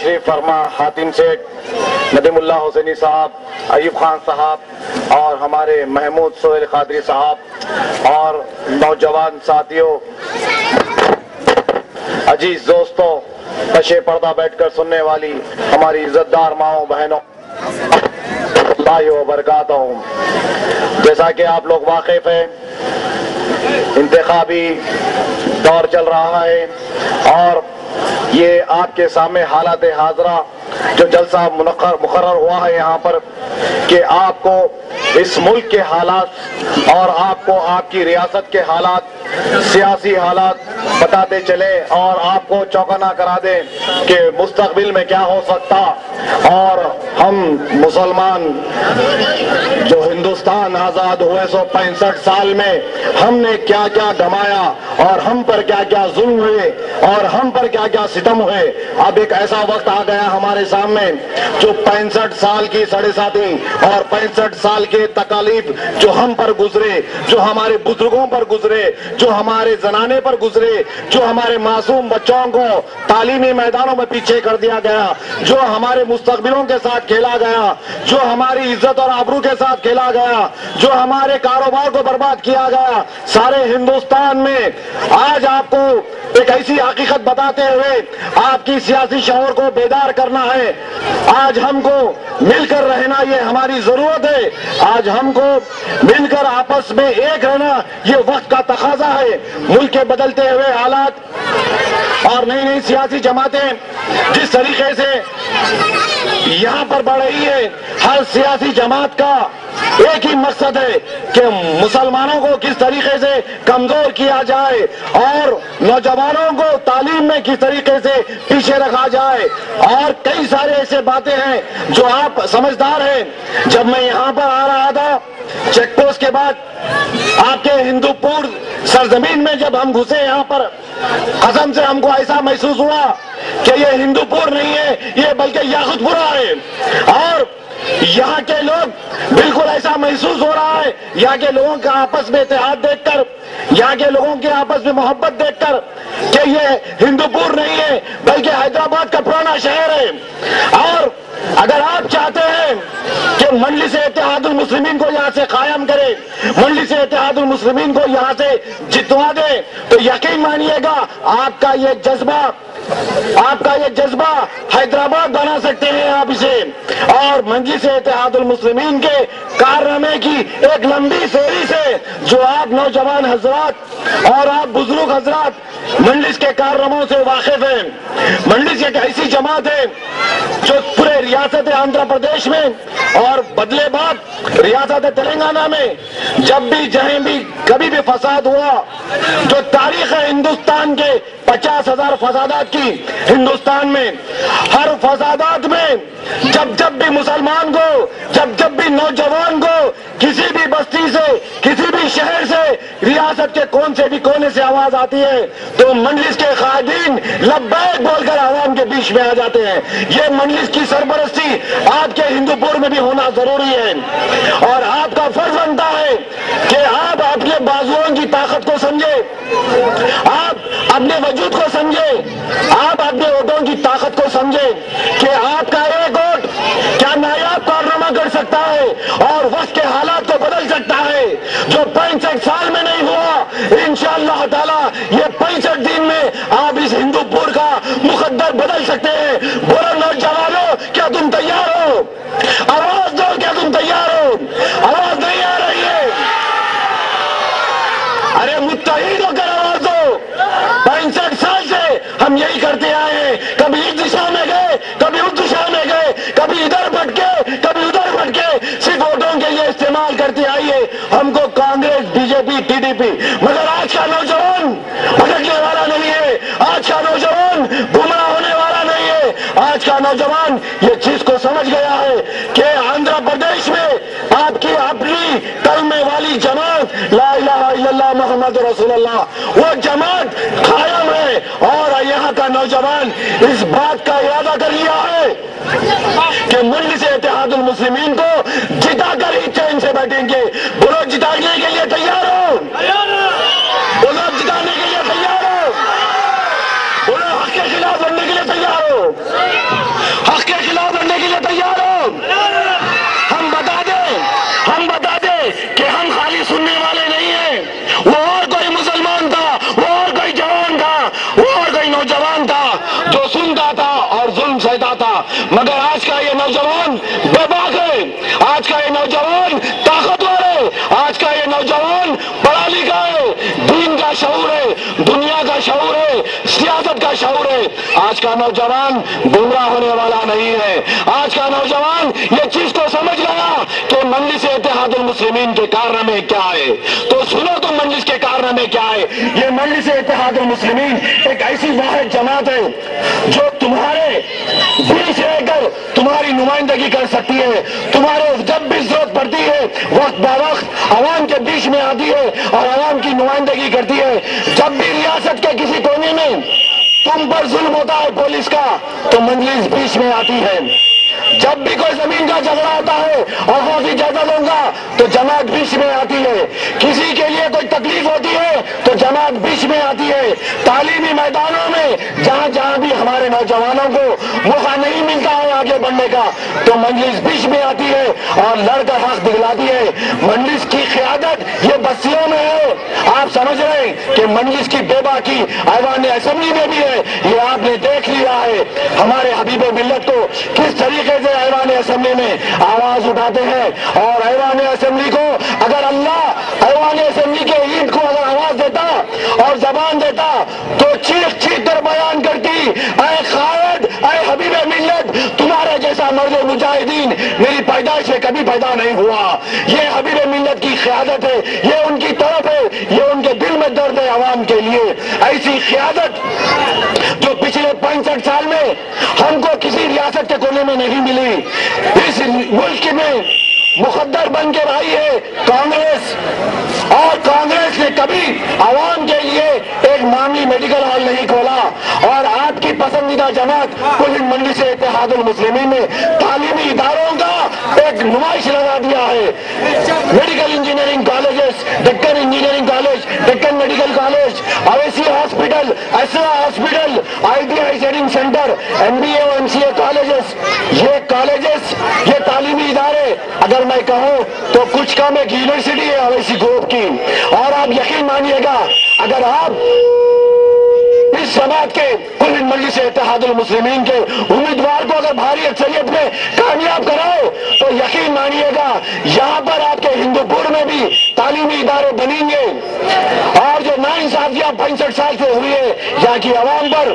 تشریف فرما حاتم سیٹھ، ندیم اللہ حسینی صاحب، ایوب خان صاحب اور ہمارے محمود سہیل قادری صاحب اور نوجوان ساتھیوں، عزیز دوستوں، پشے پردہ بیٹھ کر سننے والی ہماری عزت دار ماؤں بہنوں، اللہ وبرکاتہ۔ جیسا کہ آپ لوگ واقف ہیں، انتخابی دور چل رہا ہے اور یہ آپ کے سامنے حالات حاضرہ جو جلسہ مقرر ہوا ہے یہاں پر کہ آپ کو اس ملک کے حالات اور آپ کو آپ کی ریاست کے حالات، سیاسی حالات بتاتے چلے اور آپ کو چوکنا کرا دیں کہ مستقبل میں کیا ہو سکتا اور ہم مسلمان جو ہندوستان آزاد ہوئے 165 سال میں ہم نے کیا کیا گمایا اور ہم پر کیا کیا ظلم ہوئے اور ہم پر کیا کیا ستم ہوئے۔ اب ایک ایسا وقت آ گیا ہمارے سامنے جو 65 سال کی ساڑھے ساتھی اور 65 سال کے تکالیف جو ہم پر گزرے، جو ہمارے بزرگوں پر گزرے، جو ہمارے زنانے پر گزرے، جو ہمارے معصوم بچوں کو تعلیمی میدانوں میں پیچھے کر دیا گیا، جو ہمارے مستقبلوں کے ساتھ کھیلا گیا، جو ہماری عزت اور آبرو کے ساتھ کھیلا گیا، جو ہمارے کاروبار کو برباد کیا گیا، سارے ہندوستان میں آج آپ کو ایک ایسی حقیقت بتاتے ہوئے آپ کی سیاسی شعور کو بیدار کرنا ہے۔ آج ہم کو مل کر رہنا یہ ہماری ضرورت ہے، آج ہم کو مل کر آپس میں ایک رہنا یہ وقت کا تقاضا ہے۔ ملک کے بدلتے ہوئے حالات اور نئی نئی سیاسی جماعتیں جس طریقے سے یہاں پر بڑھ رہی ہے، ہر سیاسی جماعت کا ایک ہی مقصد ہے کہ مسلمانوں کو کس طریقے سے کمزور کیا جائے اور نوجوانوں کو تعلیم میں کس طریقے سے پیچھے رکھا جائے، اور کئی سارے ایسے باتیں ہیں جو آپ سمجھدار ہیں۔ جب میں یہاں پر آ رہا تھا چیک پوسٹ کے بعد آپ کے ہندو پور سرزمین میں جب ہم گھسے یہاں پر، قسم سے ہم کو ایسا محسوس ہوا کہ یہ ہندو پور نہیں ہے، یہ بلکہ یاقوت پورہ ہے، اور یہاں کے لوگ بالکل ایسا محسوس ہو رہا ہے یہاں کے لوگوں کا آپس میں اتحاد دیکھ کر، یہاں کے لوگوں کے آپس میں محبت دیکھ کر کہ یہ ہندو پور نہیں ہے بلکہ حیدرآباد کا پرانا شہر ہے۔ اور اگر آپ چاہتے ہیں کہ مجلس اتحاد المسلمین کو یہاں سے قائم کرے، مجلس اتحاد المسلمین کو یہاں سے جتوا دے، تو یقین مانیے گا آپ کا یہ جذبہ حیدرآباد بنا سکتے ہیں آپ اسے، اور مجلس اتحاد المسلمین کے کارنامے کی ایک لمبی فہرست سے جو آپ نوجوان حضرات اور آپ بزرگ حضرات مجلس کے کارناموں سے واقف ہیں۔ مجلس ایک ایسی جماعت ہے جو پورے ریاست آندھرا پردیش میں اور بدلے بعد ریاست تلنگانہ میں جب بھی جہیں بھی کبھی بھی فساد ہوا، جو تاریخ ہے ہندوستان کے 50,000 فسادات کی ہندوستان میں، ہر فسادات میں جب بھی مسلمان کو، جب بھی نوجوان کو کسی بھی بستی سے، کسی بھی شہر سے، ریاست کے کون سے بھی کونے سے آواز آتی ہے تو مجلس کے قائدین لبیک بول کر عوام کے بیچ میں آ جاتے ہیں۔ یہ مجلس کی سرپرستی آپ کے ہندو پور میں بھی ہونا ضروری ہے، اور آپ کا فرض بنتا ہے کہ آپ اپنے بازوؤں کی طاقت کو سمجھے، آپ اپنے وجود کو سمجھے، آپ اپنے ووٹوں کی طاقت کو سمجھے کہ آپ کا ایک ووٹ کیا نایاب کارنامہ کر سکتا ہے اور وقت کے حالات کو بدل سکتا ہے۔ جو 65 سال میں نہیں ہوا، انشاءاللہ تعالی یہ 65 دن میں آپ اس ہندو پور کا مقدر بدل سکتے ہیں۔ بولو نوجوانوں، کیا تم تیار ہو؟ آواز دو، کیا تم تیار ہو؟ آواز نہیں آ رہی ہے؟ ارے متحد ہو کر آواز دو۔ 65 سال سے ہم یہی کرتے آئے ہیں، کبھی اس دشا میں گئے، کبھی اس دشا میں گئے، کبھی ادھر بھٹکے، کبھی ادھر بھٹکے، صرف ووٹوں کے لیے استعمال کرتے آئیے ہم کو کانگریس، بی جے پی، ٹی ڈی پی۔ مگر آج کا نوجوان بھٹکنے والا نہیں ہے، آج کا نوجوان گمراہ ہونے والا نہیں ہے، آج کا نوجوان یہ چیز کو سمجھ گیا ہے کہ آندھرا پردیش میں آپ کی اپنی کلمے والی جماعت لا الہ الا اللہ محمد رسول اللہ، وہ جماعت قائم ہے، اور یہاں کا نوجوان اس بات کا ارادہ کر لیا ہے کہ مجلس اتحاد المسلمین کو جتا کر ہی چین سے بیٹھیں گے۔ بولو جتانے کے لیے تیار ہو؟ بولو جتانے کے لیے تیار ہو؟ بولو حق کے خلاف لڑنے کے لیے تیار ہو؟ اور ظلم سہتا تھا، مگر آج کا یہ نوجوان بے باک ہے، آج کا یہ نوجوان طاقتور ہے، آج کا یہ نوجوان پڑھا لکھا ہے، دین کا شعور ہے، دنیا کا شعور ہے، سیاست کا شعور ہے۔ آج کا نوجوان گمراہ ہونے والا نہیں ہے، آج کا نوجوان یہ چیز کو سمجھ گیا کہ مجلس اتحاد المسلمین کے کارنامے کیا ہے۔ تو سنو تو مجلس کے کارنامے کیا ہے۔ یہ مجلس اتحاد المسلمین ایک ایسی واحد جماعت ہے جو تمہارے بیچ رہ کر تمہاری نمائندگی کر سکتی ہے، تمہارے جب بھی ضرورت پڑتی ہے وقت با وقت عوام کے بیچ میں آتی ہے اور عوام کی نمائندگی کرتی ہے۔ جب بھی ریاست کے کسی کونے میں تم پر ظلم ہوتا ہے پولیس کا تو مجلس بیچ میں آتی ہے، جب بھی کوئی زمین کا جھگڑا ہوتا ہے اور غوثی جائزہ لوں گا تو جماعت بیچ میں آتی ہے، کسی کے لیے کوئی تکلیف ہوتی ہے تو جماعت بیچ میں آتی ہے، تعلیمی میدانوں میں جہاں جہاں بھی ہمارے نوجوانوں کو موقع نہیں ملتا ہے آگے بڑھنے کا تو مجلس بیچ میں آتی ہے اور لڑ کر حق دکھلاتی ہے۔ مجلس کی قیادت یہ بستیوں میں ہے، آپ سمجھ رہے ہیں کہ مجلس کی بے باکی ایوان اسمبلی میں بھی ہے، یہ آپ نے دیکھ لیا ہے ہمارے حبیب ملت کو کس طریقے سے ایوان اسمبلی میں آواز اٹھاتے ہیں، اور ایوان اسمبلی کو اگر اللہ ایوان اسمبلی کے اینٹ کو اگر آواز دیتا اور زبان دیتا تو چیخ چیخ کر بیان کرتی، اے قائد، اے حبیب ملت، تمہارے جیسا مرد مجاہدین میری پیدائش سے کبھی پیدا نہیں ہوا۔ یہ حبیب ملت کی قیادت ہے، یہ ان کی طرف ہے، یہ ان کے دل میں درد ہے عوام کے لیے۔ ایسی قیادت جو پچھلے 65 سال میں ہم کو کسی ریاست کے کونے میں نہیں ملی، اس ملک میں مقدر بن کے رہی ہے کانگریس، اور کانگریس نے کبھی عوام کے لیے ایک معمولی میڈیکل ہال نہیں کھولا، اور آپ کی پسندیدہ جماعت کل مجلس اتحاد المسلمین نے تعلیمی اداروں کا ایک نمائش لگا دیا ہے۔ Medical engineering colleges, Deccan engineering college, Deccan medical college, Owaisi hospital, Esra hospital, I T I training centre, MBA اور MCA کالجز، یہ تعلیمی ادارے اگر میں کہوں تو کچھ کم ایک یونیورسٹی ہے اویسی گروپ کی، اور آپ یقین مانیے گا اگر آپ اس جماعت کے کل مجلس اتحاد المسلمین کے امیدوار کو اگر بھاری اکثریت میں کامیاب کرائے تو یقین مانیے گا یہاں پر آپ کے ہندو پور میں بھی تعلیمی ادارے بنیں گے، اور جو ناانصافیاں 65 سال سے ہوئی ہے یہاں کی عوام پر،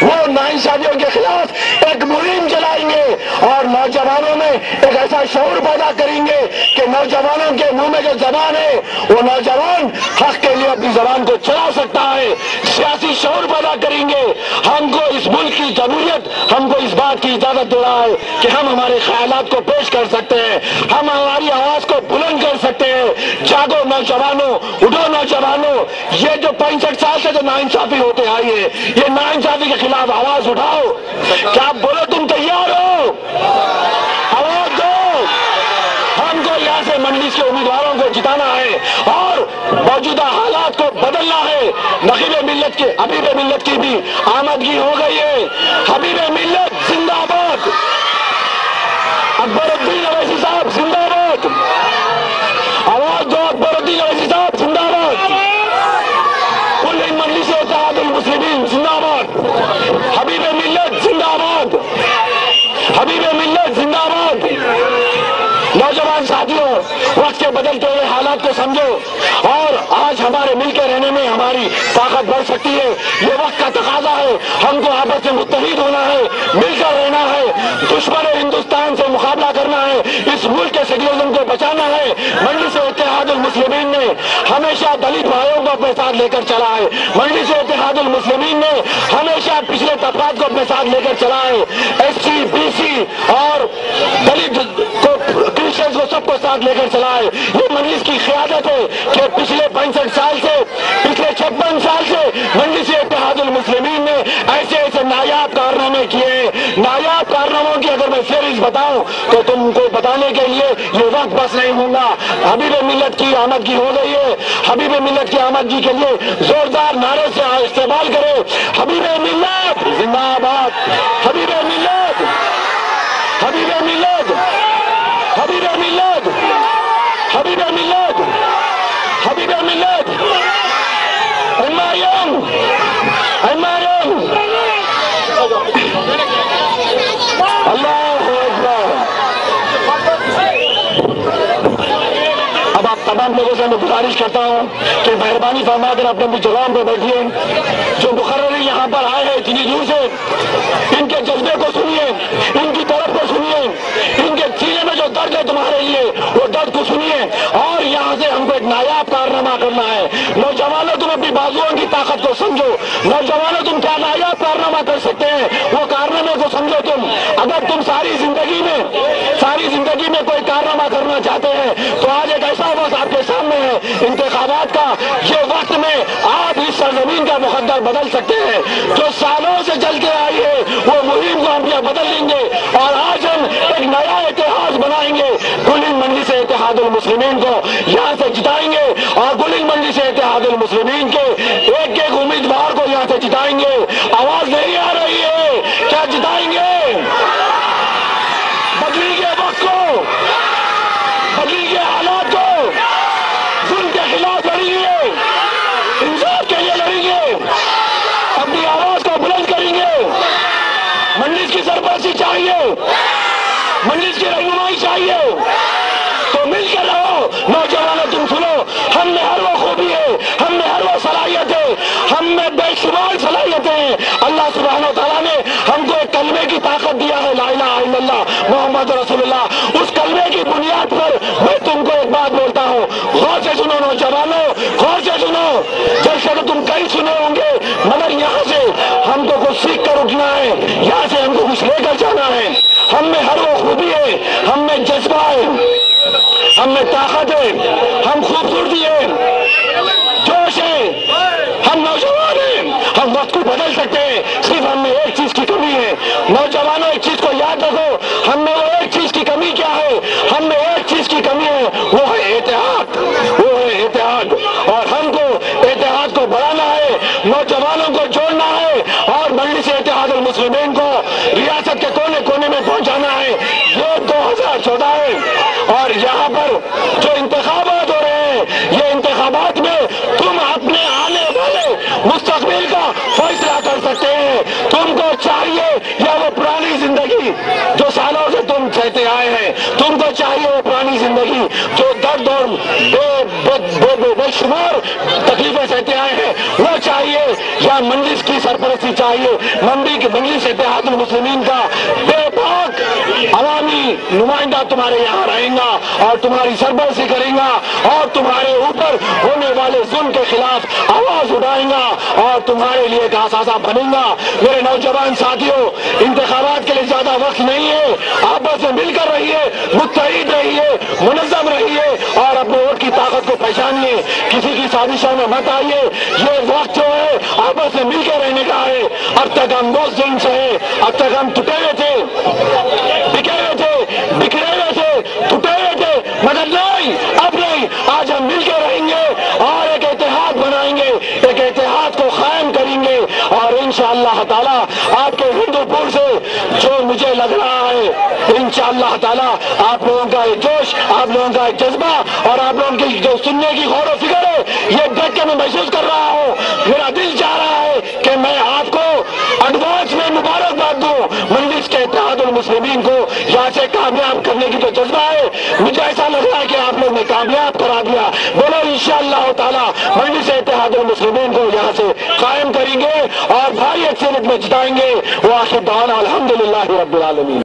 وہ ناانصافیوں کے خلاف ایک مہم چلائیں گے اور نوجوانوں میں ایک ایسا شعور پیدا کریں گے کہ نوجوانوں کے منہ میں جو زبان ہے وہ نوجوان حق کے لیے اپنی زبان کو چلا سکتا ہے، سیاسی شعور پیدا کریں گے۔ ہم کو اس ملک کی جمہوریت ہم کو اس بات کی اجازت دے رہا ہے کہ ہم ہمارے خیالات کو پیش کر سکتے ہیں، ہم ہماری آواز کو بلند کر سکتے ہیں۔ جاگو نوجوانوں، اٹھو نوجوانوں، یہ جو 65 سال سے جو ناانصافی ہوتے آئی ہے، یہ ناانصافی کے خلاف آواز اٹھاؤ۔ کیا آپ بولو تم تیار ہو؟ آواز دو۔ ہم کو یہاں سے مجلس کے امیدواروں کو جتانا ہے اور موجودہ حالات کو بدلنا ہے۔ حبیب ملت کی بھی آمدگی ہو گئی ہے۔ حبیب ملت زندہ باد، اکبر الدین اویسی صاحب زندہ باد، آواز دو اکبر الدین اویسی صاحب زندہ باد، کل مجلس اتحاد المسلمین زندہ باد، حبیب ملت زندہ باد، حبیب ملت زندہ باد۔ نوجوان ساتھیوں، وقت کے بدلتے ہوئے حالات کو سمجھو اور آج ہمارے مل کے رہنے میں ہماری طاقت بڑھ سکتی ہے۔ یہ وقت کا تقاضا ہے، ہم کو آپس میں متحد ہونا ہے، مل کر رہنا ہے، دشمن ہندوستان سے مقابلہ کرنا ہے، اس ملک کے سیکولرزم کو بچانا ہے۔ مجلس اتحاد المسلمین نے ہمیشہ دلت بھائیوں کو اپنے ساتھ لے کر چلا ہے، مجلس اتحاد المسلمین نے ہمیشہ پچھلے طبقات کو اپنے ساتھ لے کر چلا ہے، SC BC اور دلت کو کرسچنز کو سب کو ساتھ لے کر چلا ہے۔ یہ مجلس کی قیادت ہے کہ پچھلے 65 سال سے، پچھلے 56 سال سے مجلس اتحاد المسلمین نے ایسے ایسے نایاب کارنامے کیے ہیں۔ نایاب کارناموں کی اگر میں فہرست بتاؤں تو تم کو بتانے کے لیے یہ وقت بس نہیں ہوں گا۔ حبیب ملت کی آمدگی ہو گئی ہے، حبیب ملت کی آمدگی کے لیے زوردار نعرے سے استقبال کرے، حبیب ملت زندہ باد، حبیب ملت، حبیب ملت، حبیب ملت، حبیب ملت، حبیب ملت، MIM، MIM، اللہ اکبر۔ اب آپ تمام لوگوں سے میں گزارش کرتا ہوں کہ مہربانی فرما کر اپنے جگہوں پہ بیٹھیے۔ جو مقرری یہاں پر آئے ہیں اتنی دور سے، ان کے جذبے کو سنیے، ان کی طرف کو سنیے، ان کے سینے میں جو درد ہے تمہارے لیے وہ درد کو سنیے، اور یہاں سے ہم کو ایک نایاب کارنامہ کرنا ہے۔ نوجوانوں تم اپنی بازوؤں کی طاقت کو سمجھو، نوجوانوں تم کیا نایاب کارنامہ کر سکتے ہیں وہ کارنامے کو سمجھو تم۔ اگر تم ساری زندگی میں کوئی کارنامہ کرنا چاہتے ہیں تو آج ایک ایسا وقت آپ کے سامنے ہے انتخابات کا۔ یہ وقت میں آپ اس سرزمین کا مقدر بدل سکتے ہیں۔ جو سالوں سے چل کے آئی ہے وہ مہم کو ہم یہاں بدل لیں گے، اور آج ہم ایک نیا اتحاد بنائیں گے۔ گلین منڈی سے اتحاد المسلمین کو یہاں سے جتائیں گے، اور گلین منڈی سے اتحاد المسلمین کے ایک ایک امیدوار کو یہاں سے جتائیں گے۔ آواز نہیں آ رہی ہے؟ کیا جتائیں گے؟ بدلیں گے وقت کو، بدلیں گے حالات کو، ظلم کے خلاف لڑیں گے، انصاف کے لیے لڑیں گے، اپنی آواز کو بلند کریں گے۔ مجلس کی سربراہی چاہیے، مجلس کی رہنمائی چاہیے، تو مل کر رہو۔ نوجوانوں تم سنو، ہم میں ہر وہ خوبی ہے، ہم میں ہر وہ صلاحیت ہے، ہم میں بے شمار صلاحیتیں ہیں۔ اللہ سبحانہ و تعالیٰ نے ہم کو ایک کلمے کی طاقت دیا ہے، لا الہ الا اللہ محمد رسول اللہ۔ اس کلمے کی بنیاد پر میں تم کو ایک بات بولتا ہوں، غور سے سنو نوجوانوں، غور سے سنو۔ جیسے کہ تم کئی سنے ہوں گے، مگر یہاں سے ہم کو کچھ سیکھ کر اٹھنا ہے، یہاں سے ہم کو کچھ لے کر جانا ہے۔ ہم میں ہر وہ خوبی ہے، ہم میں جذبہ ہے، ہم میں طاقت ہے، ہم خوبصورتی ہے، جوش ہے، ہم نوجوان ہیں، ہم وقت کو بدل سکتے ہیں۔ صرف ہم میں ایک چیز کی کمی ہے۔ نوجوانوں ایک چیز کو یاد رکھو، ہم میں وہ ایک چیز کی کمی کیا ہے؟ ہم میں ایک چیز کی کمی ہے، وہ ہے اتحاد، وہ ہے اتحاد، اور ہم کو اتحاد کو بڑھانا ہے، نوجوانوں کو جوڑنا ہے، اور مجلس اتحاد المسلمین کو ریاست کے کونے کونے میں پہنچانا ہے۔ یہ 2014 ہے، اور یہاں پر جو انتخابات ہو رہے ہیں، یہ انتخابات میں تم اپنے آنے والے مستقبل کا فیصلہ کر سکتے ہیں۔ تم کو چاہیے یا وہ پرانی زندگی جو سالوں سے تم سہتے آئے ہیں، تم کو چاہیے وہ پرانی زندگی جو درد اور بے شمار تکلیفیں سہتے آئے ہیں وہ چاہیے، یا مجلس کی سرپرستی چاہیے؟ مجلس اتحاد المسلمین کا بے باک عوامی نمائندہ تمہارے یہاں رہے گا، اور تمہاری سربرستی کرے گا، اور تمہارے اوپر ہونے والے ظلم کے خلاف آواز اٹھائے گا، اور تمہارے لیے ایک اثاثہ بنے گا۔ میرے نوجوان ساتھیوں، انتخابات کے لیے زیادہ وقت نہیں ہے، آپس میں مل کر رہیے، متحد رہیے، منظم رہیے، اور اپنے ووٹ کی طاقت کو پہچانیے، کسی کی سازشوں میں مت آئیے۔ یہ وقت جو ہے آپس میں مل کے رہنے کا ہے۔ اب تک ہم بہت ظلم سے ہیں، اب تک ہم ٹوٹے ہوئے تھے، بکھرے ہوئے تھے، بکھرے ہوئے تھے، ٹوٹے ہوئے تھے، مگر نہیں، اب نہیں، آج ہم مل کے رہیں گے اور ایک اتحاد بنائیں گے، ایک اتحاد کو قائم کریں گے، اور انشاءاللہ تعالیٰ آپ کے ہندو پور سے جو مجھے لگ رہا ہے، انشاءاللہ تعالیٰ آپ لوگوں کا ایک جوش، آپ لوگوں کا ایک جذبہ، اور آپ لوگوں کی جو سننے کی غور و فکر ہے، یہ دیکھ کے میں محسوس کر رہا ہوں۔ میرا دل چاہ رہا ہے کہ میں آپ کو ایڈوانس میں مبارکباد دوں۔ مجلس کے اتحاد المسلمین کو یہاں سے کامیاب کرنے کی جو جذبہ ہے، مجھے ایسا لگ رہا ہے کہ آپ لوگ نے کامیاب کرا دیا۔ بولو انشاءاللہ تعالیٰ مجلس اتحاد المسلمین کو یہاں سے قائم کریں گے اور بھاری اکثریت میں جتائیں گے۔ وآخر دعوانا الحمدللہ رب العالمین۔